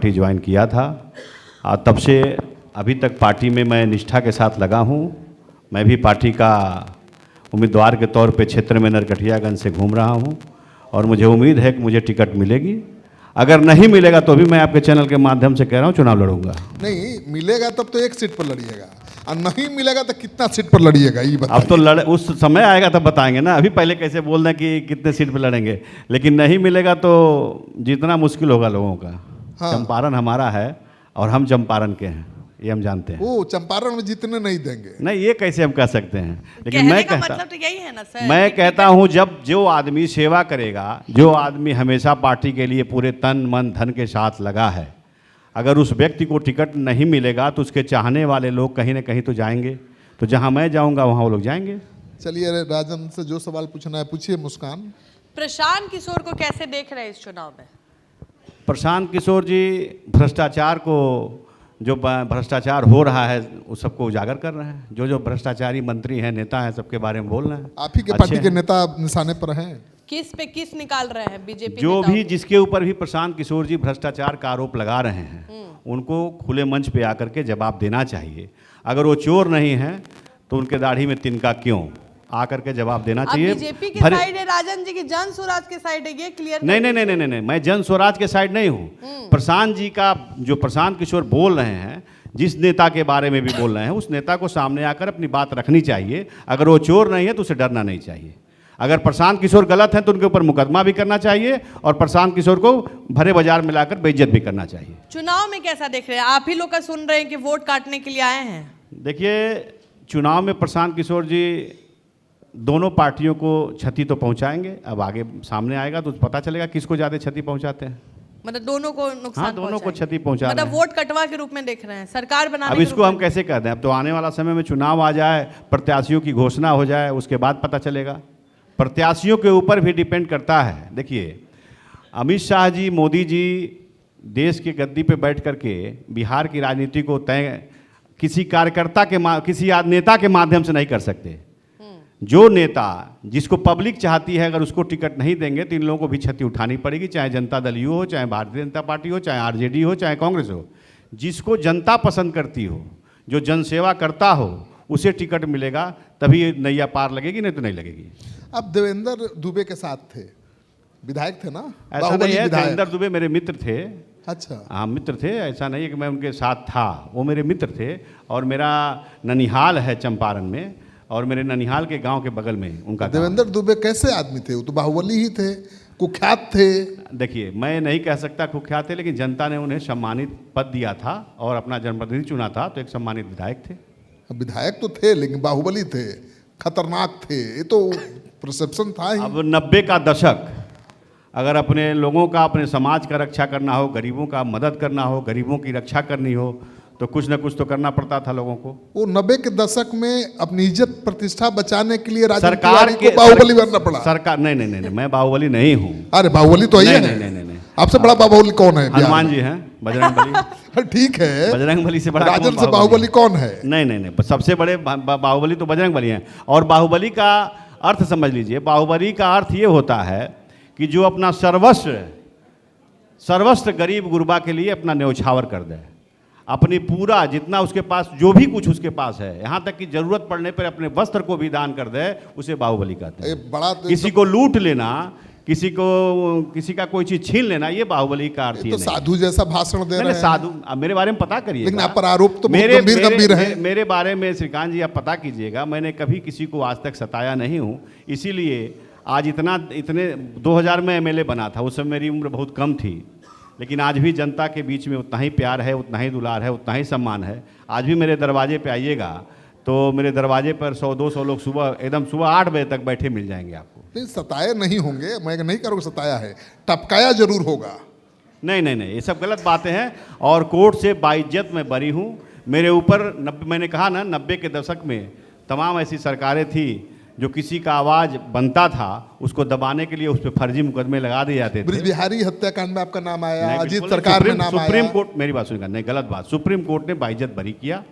Party join किया था और तब से अभी तक पार्टी में मैं निष्ठा के साथ लगा हूँ। मैं भी पार्टी का उम्मीदवार के तौर पे क्षेत्र में नरकटियागंज से घूम रहा हूँ और मुझे उम्मीद है कि मुझे टिकट मिलेगी। अगर नहीं मिलेगा तो भी मैं आपके चैनल के माध्यम से कह रहा हूँ चुनाव लड़ूंगा। नहीं मिलेगा तब तो 1 सीट पर लड़िएगा, और नहीं मिलेगा तो कितना सीट पर लड़िएगा ये बताइए। अब तो उस समय आएगा तब बताएंगे ना, अभी पहले कैसे बोल रहे हैं कि कितने सीट पर लड़ेंगे। लेकिन नहीं मिलेगा तो जीतना मुश्किल होगा लोगों का। हाँ। चंपारण हमारा है और हम चंपारण के हैं, ये हम जानते हैं। वो चंपारण में जीतने नहीं देंगे। नहीं, ये कैसे हम कह सकते हैं। लेकिन कहने मैं का कहता मतलब तो यही है ना सर। मैं कहता हूं जब जो आदमी सेवा करेगा, जो आदमी हमेशा पार्टी के लिए पूरे तन मन धन के साथ लगा है, अगर उस व्यक्ति को टिकट नहीं मिलेगा तो उसके चाहने वाले लोग कहीं ना कहीं तो जाएंगे। तो जहां मैं जाऊंगा वहां वो लोग जाएंगे। चलिए राजन से जो सवाल पूछना है पूछिए। मुस्कान, प्रशांत किशोर को कैसे देख रहे हैं इस चुनाव में? प्रशांत किशोर जी भ्रष्टाचार को, जो भ्रष्टाचार हो रहा है उस सबको उजागर कर रहे हैं। जो भ्रष्टाचारी मंत्री हैं, नेता हैं, सबके बारे में बोल रहे हैं। आप ही के पार्टी के नेता निशाने पर हैं। किस पे किस निकाल रहे हैं बीजेपी? जो भी जिसके ऊपर भी प्रशांत किशोर जी भ्रष्टाचार का आरोप लगा रहे हैं उनको खुले मंच पे आकर के जवाब देना चाहिए। अगर वो चोर नहीं है तो उनके दाढ़ी में तिनका क्यों, आकर के जवाब देना चाहिए। बीजेपी की साइड है, राजन जी की जन स्वराज के साइड है, ये क्लियर नहीं नहीं नहीं नहीं नहीं, मैं जन स्वराज के साइड नहीं हूँ। प्रशांत जी का जो प्रशांत किशोर बोल रहे हैं, जिस नेता के बारे में भी बोल रहे हैं, उस नेता को सामने आकर अपनी बात रखनी चाहिए। अगर वो चोर नहीं है तो उसे डरना नहीं चाहिए। अगर प्रशांत किशोर गलत हैं तो उनके ऊपर मुकदमा भी करना चाहिए और प्रशांत किशोर को भरे बाजार में लाकर बेइज्जत भी करना चाहिए। चुनाव में कैसा देख रहे हैं? आप ही लोग का सुन रहे हैं कि वोट काटने के लिए आए हैं। देखिए, चुनाव में प्रशांत किशोर जी दोनों पार्टियों को क्षति तो पहुंचाएंगे। अब आगे सामने आएगा तो पता चलेगा किसको ज़्यादा क्षति पहुंचाते हैं। मतलब दोनों को नुकसान? हाँ, दोनों को क्षति पहुंचा मतलब रहे हैं। वोट कटवा के रूप में देख रहे हैं, सरकार बनाने अब के इसको रूप हम में। कैसे कहते हैं। अब तो आने वाला समय में चुनाव आ जाए, प्रत्याशियों की घोषणा हो जाए, उसके बाद पता चलेगा। प्रत्याशियों के ऊपर भी डिपेंड करता है। देखिए, अमित शाह जी, मोदी जी देश की गद्दी पे बैठ करके बिहार की राजनीति को तय किसी कार्यकर्ता के किसी नेता के माध्यम से नहीं कर सकते। जो नेता जिसको पब्लिक चाहती है, अगर उसको टिकट नहीं देंगे तो इन लोगों को भी क्षति उठानी पड़ेगी। चाहे जनता दल यू हो, चाहे भारतीय जनता पार्टी हो, चाहे आरजेडी हो, चाहे कांग्रेस हो। जिसको जनता पसंद करती हो, जो जनसेवा करता हो, उसे टिकट मिलेगा, तभी ये नैया पार लगेगी, नहीं तो नहीं लगेगी। अब देवेंद्र दुबे के साथ थे, विधायक थे ना? ऐसा नहीं है, देवेंद्र दुबे मेरे मित्र थे। अच्छा, हाँ, मित्र थे। ऐसा नहीं है कि मैं उनके साथ था, वो मेरे मित्र थे। और मेरा ननिहाल है चंपारण में, और मेरे ननिहाल के गांव के बगल में उनका गाँव। देवेंद्र दुबे कैसे आदमी थे? वो तो बाहुबली ही थे, कुख्यात थे। देखिए, मैं नहीं कह सकता कुख्यात थे, लेकिन जनता ने उन्हें सम्मानित पद दिया था और अपना जनप्रतिनिधि चुना था, तो एक सम्मानित विधायक थे। विधायक तो थे लेकिन बाहुबली थे, खतरनाक थे, ये तो परसेप्शन था ही। अब 90 का दशक, अगर अपने लोगों का, अपने समाज का रक्षा करना हो, गरीबों का मदद करना हो, गरीबों की रक्षा करनी हो, तो कुछ ना कुछ तो करना पड़ता था लोगों को। वो 90 के दशक में अपनी इज्जत प्रतिष्ठा बचाने के लिए सरकार को बाहुबली बनना पड़ा। सरकार नहीं नहीं नहीं, मैं बाहुबली नहीं हूँ। अरे बाहुबली तो नहीं, है। नहीं, नहीं, नहीं, नहीं। आपसे बड़ा बाहुबली कौन है? हनुमान जी हैं, बजरंग बली। ठीक है, बजरंग बली से बड़ा राजन से बाहुबली कौन है? नहीं नहीं नहीं, सबसे बड़े बाहुबली तो बजरंग बली हैं। और बाहुबली का अर्थ समझ लीजिए। बाहुबली का अर्थ ये होता है कि जो अपना सर्वस्व गरीब गुरबा के लिए अपना न्यौछावर कर दे, अपनी पूरा जितना उसके पास, जो भी कुछ उसके पास है, यहाँ तक कि जरूरत पड़ने पर अपने वस्त्र को भी दान कर दे, उसे बाहुबली कहते हैं। बड़ा किसी को लूट लेना, किसी का कोई चीज छीन लेना, ये बाहुबली का अर्थ तो साधु जैसा भाषण दे रहे हैं। साधु, मेरे बारे में पता करिए। लेकिन आप पर आरोप तो बहुत गंभीर है। मेरे बारे में श्रीकांत जी आप पता कीजिएगा, मैंने कभी किसी को आज तक सताया नहीं हूँ। इसीलिए आज इतने 2000 में एमएलए बना था, उस समय मेरी उम्र बहुत कम थी, लेकिन आज भी जनता के बीच में उतना ही प्यार है, उतना ही दुलार है, उतना ही सम्मान है। आज भी मेरे दरवाजे पे आइएगा तो मेरे दरवाजे पर 100-200 लोग सुबह 8 बजे तक बैठे मिल जाएंगे आपको। नहीं, सताए नहीं होंगे, मैं नहीं करूँगा सताया है, टपकाया जरूर होगा। नहीं नहीं नहीं, ये सब गलत बातें हैं। और कोर्ट से बाइज्जत मैं बरी हूँ। मेरे ऊपर मैंने कहा ना, 90 के दशक में तमाम ऐसी सरकारें थी जो किसी का आवाज़ बनता था उसको दबाने के लिए उस पर फर्जी मुकदमे लगा दिए जाते थे। ब्रिज बिहारी हत्याकांड में आपका नाम आया, अजीत सरकार में नाम आया। सुप्रीम कोर्ट, मेरी बात सुनिएगा, नहीं गलत बात, सुप्रीम कोर्ट ने बाइज्जत बरी किया।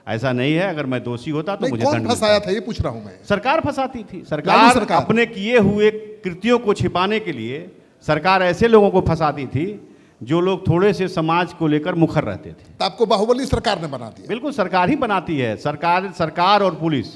ऐसा नहीं है, अगर मैं दोषी होता तो मुझे कौन फंसाया था ये पूछ रहा हूं मैं। सरकार फंसाती थी। सरकार अपने किए हुए कृत्यों को छिपाने के लिए सरकार ऐसे लोगों को फंसाती थी जो लोग थोड़े से समाज को लेकर मुखर रहते थे। तो आपको बाहुबली सरकार ने बना दिया। बिल्कुल सरकार ही बनाती है, सरकार और पुलिस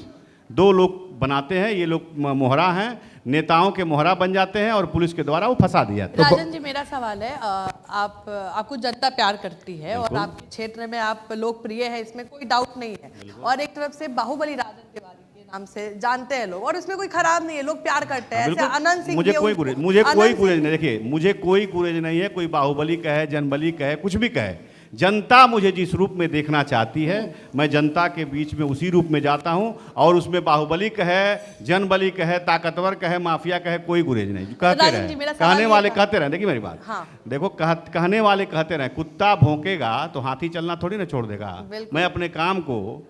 दो लोग बनाते हैं। ये लोग मोहरा हैं, नेताओं के मोहरा बन जाते हैं और पुलिस के द्वारा वो फंसा दिया। राजन जी, मेरा सवाल है, आपको जनता प्यार करती है और आपके क्षेत्र में आप लोकप्रिय है, इसमें कोई डाउट नहीं है। और एक तरफ से बाहुबली राजन तिवारी के नाम से जानते हैं लोग, और इसमें कोई खराब नहीं है, लोग प्यार करते हैं। ऐसे अनंत सिंह, मुझे कोई गुरेज नहीं, देखिए मुझे कोई गुरेज नहीं है। कोई बाहुबली कहे, जनबली कहे, कुछ भी कहे, जनता मुझे जिस रूप में देखना चाहती है मैं जनता के बीच में उसी रूप में जाता हूं। और उसमें बाहुबली कहे, जनबली कहे, ताकतवर कहे, माफिया कहे, कोई गुरेज नहीं। कहते रहे, कहने वाले कहते रहे। देखिए मेरी बात, हाँ। देखो कहने वाले कहते रहे। कुत्ता भौंकेगा तो हाथी चलना थोड़ी ना छोड़ देगा। मैं अपने काम को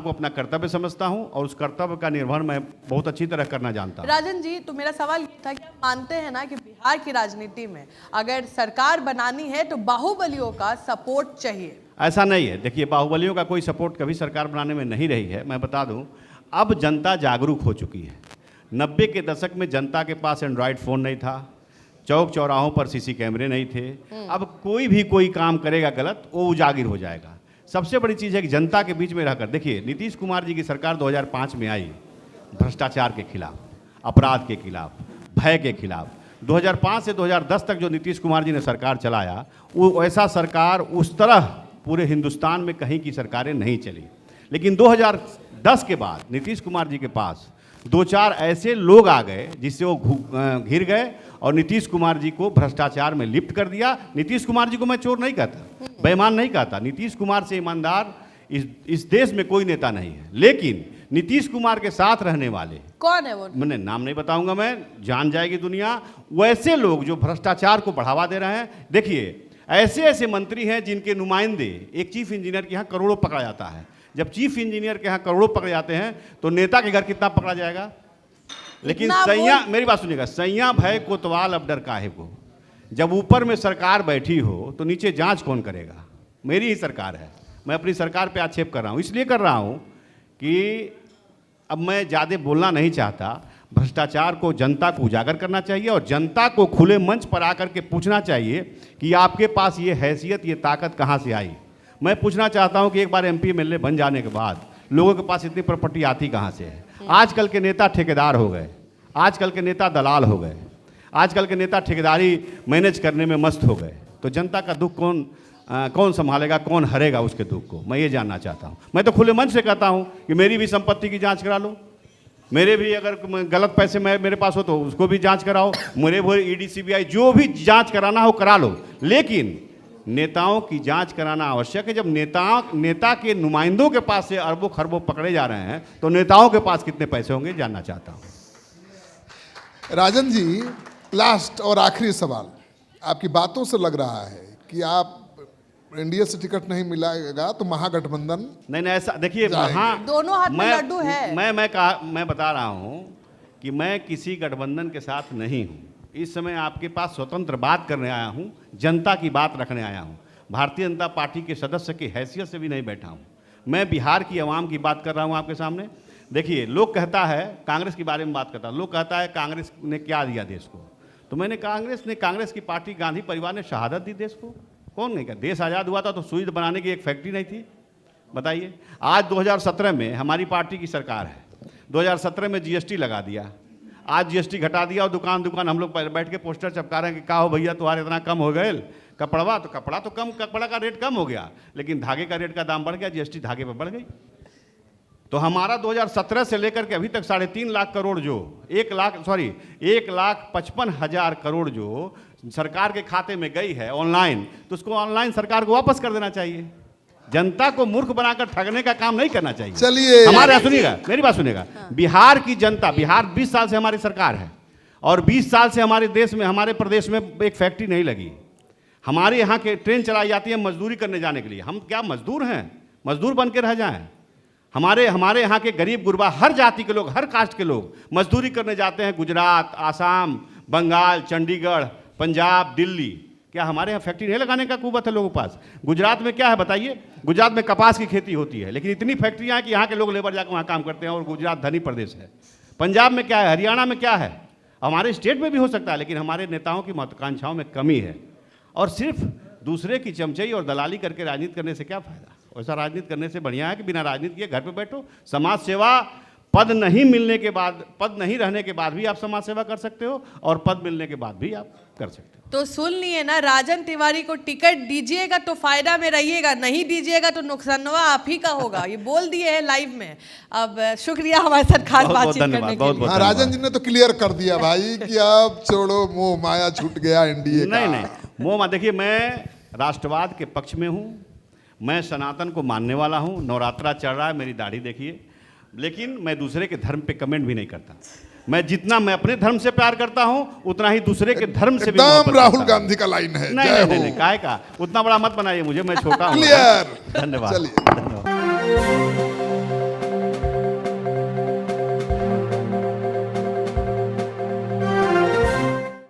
अपना कर्तव्य समझता हूं और उस कर्तव्य का निर्वहन मैं बहुत अच्छी तरह करना जानता हूं। राजन जी, तो मेरा सवाल ये था कि आप मानते हैं ना कि बिहार की राजनीति में अगर सरकार बनानी है तो बाहुबलियों का सपोर्ट चाहिए? ऐसा नहीं है। देखिए बाहुबलियों का कोई सपोर्ट कभी सरकार बनाने में नहीं रही है। मैं बता दूं, अब जनता जागरूक हो चुकी है। 90 के दशक में जनता के पास एंड्रॉयड फ़ोन नहीं था, चौक चौराहों पर सीसी कैमरे नहीं थे। अब कोई भी कोई काम करेगा गलत, वो उजागिर हो जाएगा। सबसे बड़ी चीज़ है कि जनता के बीच में रहकर, देखिए नीतीश कुमार जी की सरकार 2005 में आई, भ्रष्टाचार के खिलाफ, अपराध के खिलाफ, भय के खिलाफ। 2005 से 2010 तक जो नीतीश कुमार जी ने सरकार चलाया, वो ऐसा सरकार उस तरह पूरे हिंदुस्तान में कहीं की सरकारें नहीं चली। लेकिन 2010 के बाद नीतीश कुमार जी के पास दो चार ऐसे लोग आ गए जिससे वो घिर गए और नीतीश कुमार जी को भ्रष्टाचार में लिप्त कर दिया। नीतीश कुमार जी को मैं चोर नहीं कहता, बेईमान नहीं कहता। नीतीश कुमार से ईमानदार इस देश में कोई नेता नहीं है। लेकिन नीतीश कुमार के साथ रहने वाले, कौन है वो? मैंने नाम नहीं बताऊंगा, मैं जान जाएगी दुनिया। वैसे लोग जो भ्रष्टाचार को बढ़ावा दे रहे हैं। देखिए ऐसे ऐसे मंत्री हैं जिनके नुमाइंदे, एक चीफ इंजीनियर के यहाँ करोड़ों पकड़ा जाता है। जब चीफ इंजीनियर के यहाँ करोड़ों पकड़े जाते हैं तो नेता के घर कितना पकड़ा जाएगा? लेकिन सैया, मेरी बात सुनिएगा, सैया भय कोतवाल अब डर काहे को। जब ऊपर में सरकार बैठी हो तो नीचे जांच कौन करेगा? मेरी ही सरकार है। मैं अपनी सरकार पे आक्षेप कर रहा हूँ, इसलिए कर रहा हूँ कि अब मैं ज़्यादा बोलना नहीं चाहता। भ्रष्टाचार को जनता को उजागर करना चाहिए और जनता को खुले मंच पर आकर के पूछना चाहिए कि आपके पास ये हैसियत, ये ताकत कहाँ से आई। मैं पूछना चाहता हूँ कि एक बार MP MLA बन जाने के बाद लोगों के पास इतनी प्रॉपर्टी आती कहाँ से है? आजकल के नेता ठेकेदार हो गए, आजकल के नेता दलाल हो गए, आजकल के नेता ठेकेदारी मैनेज करने में मस्त हो गए। तो जनता का दुख कौन संभालेगा, कौन हरेगा उसके दुख को? मैं ये जानना चाहता हूँ। मैं तो खुले मन से कहता हूँ कि मेरी भी संपत्ति की जांच करा लो, मेरे भी अगर गलत पैसे मेरे पास हो तो उसको भी जांच कराओ, मेरे वो ED CBI जो भी जांच कराना हो करा लो। लेकिन नेताओं की जांच कराना आवश्यक है। जब नेता के नुमाइंदों के पास से अरबों खरबों पकड़े जा रहे हैं तो नेताओं के पास कितने पैसे होंगे, जानना चाहता हूँ। राजन जी, लास्ट और आखिरी सवाल, आपकी बातों से लग रहा है कि आप NDA से टिकट नहीं मिलेगा तो महागठबंधन नहीं ऐसा देखिए, दोनों हाथ में लड्डू है। मैं बता रहा हूँ कि मैं किसी गठबंधन के साथ नहीं हूँ। इस समय आपके पास स्वतंत्र बात करने आया हूँ, जनता की बात रखने आया हूँ। भारतीय जनता पार्टी के सदस्य की हैसियत से भी नहीं बैठा हूँ। मैं बिहार की आवाम की बात कर रहा हूँ आपके सामने। देखिए लोग कहता है, कांग्रेस के बारे में बात करता है, लोग कहता है कांग्रेस ने क्या दिया देश को। तो मैंने कांग्रेस की पार्टी, गांधी परिवार ने शहादत दी देश को। कौन नहीं कहा? देश आज़ाद हुआ था तो सुई बनाने की एक फैक्ट्री नहीं थी? बताइए। आज 2017 में हमारी पार्टी की सरकार है, 2017 में GST लगा दिया, आज GST घटा दिया और दुकान हम लोग बैठ के पोस्टर चिपका रहे हैं कि क्या हो भैया तुम्हारे इतना कम हो गए कपड़ा तो कम, कपड़ा का रेट कम हो गया, लेकिन धागे का रेट का दाम बढ़ गया, GST धागे पर बढ़ गई। तो हमारा 2017 से लेकर के अभी तक 3.5 लाख करोड़ जो 1,55,000 करोड़ जो सरकार के खाते में गई है ऑनलाइन, तो उसको ऑनलाइन सरकार को वापस कर देना चाहिए। जनता को मूर्ख बनाकर ठगने का काम नहीं करना चाहिए। चलिए, हमारे सुनिएगा, मेरी बात सुनिएगा। बिहार की जनता, बिहार 20 साल से हमारी सरकार है और 20 साल से हमारे देश में, हमारे प्रदेश में एक फैक्ट्री नहीं लगी। हमारे यहाँ के ट्रेन चलाई जाती है मजदूरी करने जाने के लिए। हम क्या मजदूर हैं? मजदूर बन के रह जाएं? हमारे यहाँ के गरीब गुरबा, हर जाति के लोग, हर कास्ट के लोग मजदूरी करने जाते हैं गुजरात, आसाम, बंगाल, चंडीगढ़, पंजाब, दिल्ली। क्या हमारे यहाँ फैक्ट्री नहीं लगाने का कुवत है लोगों के पास? गुजरात में क्या है बताइए? गुजरात में कपास की खेती होती है, लेकिन इतनी फैक्ट्रियाँ हैं कि यहाँ के लोग लेबर जाकर वहाँ काम करते हैं और गुजरात धनी प्रदेश है। पंजाब में क्या है? हरियाणा में क्या है? हमारे स्टेट में भी हो सकता है, लेकिन हमारे नेताओं की महत्वाकांक्षाओं में कमी है। और सिर्फ दूसरे की चमचई और दलाली करके राजनीति करने से क्या फायदा। ऐसा राजनीति करने से बढ़िया है कि बिना राजनीति किए घर पे बैठो। समाज सेवा पद नहीं मिलने के बाद, पद नहीं रहने के बाद भी आप समाज सेवा कर सकते हो और पद मिलने के बाद भी आप कर सकते हो। तो सुन लिए ना, राजन तिवारी को टिकट दीजिएगा तो फायदा में रहिएगा, नहीं दीजिएगा तो नुकसानवा आप ही का होगा, ये बोल दिए हैं लाइव में। अब शुक्रिया हमारे साथ खास बहुत बातचीत धन्यवाद, करने के बहुत लिए। बहुत हाँ, राजन जी ने तो क्लियर कर दिया भाई कि अब छोड़ो, मोह माया छूट गया एनडीए का। नहीं मोह मा, देखिए मैं राष्ट्रवाद के पक्ष में हूँ, मैं सनातन को मानने वाला हूँ, नवरात्रा चल रहा है, मेरी दाढ़ी देखिए, लेकिन मैं दूसरे के धर्म पे कमेंट भी नहीं करता। मैं जितना मैं अपने धर्म से प्यार करता हूँ उतना ही दूसरे के धर्म से भी एकदम मोहब्बत राहुल करता हूं। गांधी का लाइन है। नहीं जय नहीं हो। नहीं, काहे का उतना बड़ा मत बनाइए मुझे, मैं छोटा हूँ। क्लियर। धन्यवाद चलिए। धन्यवाद।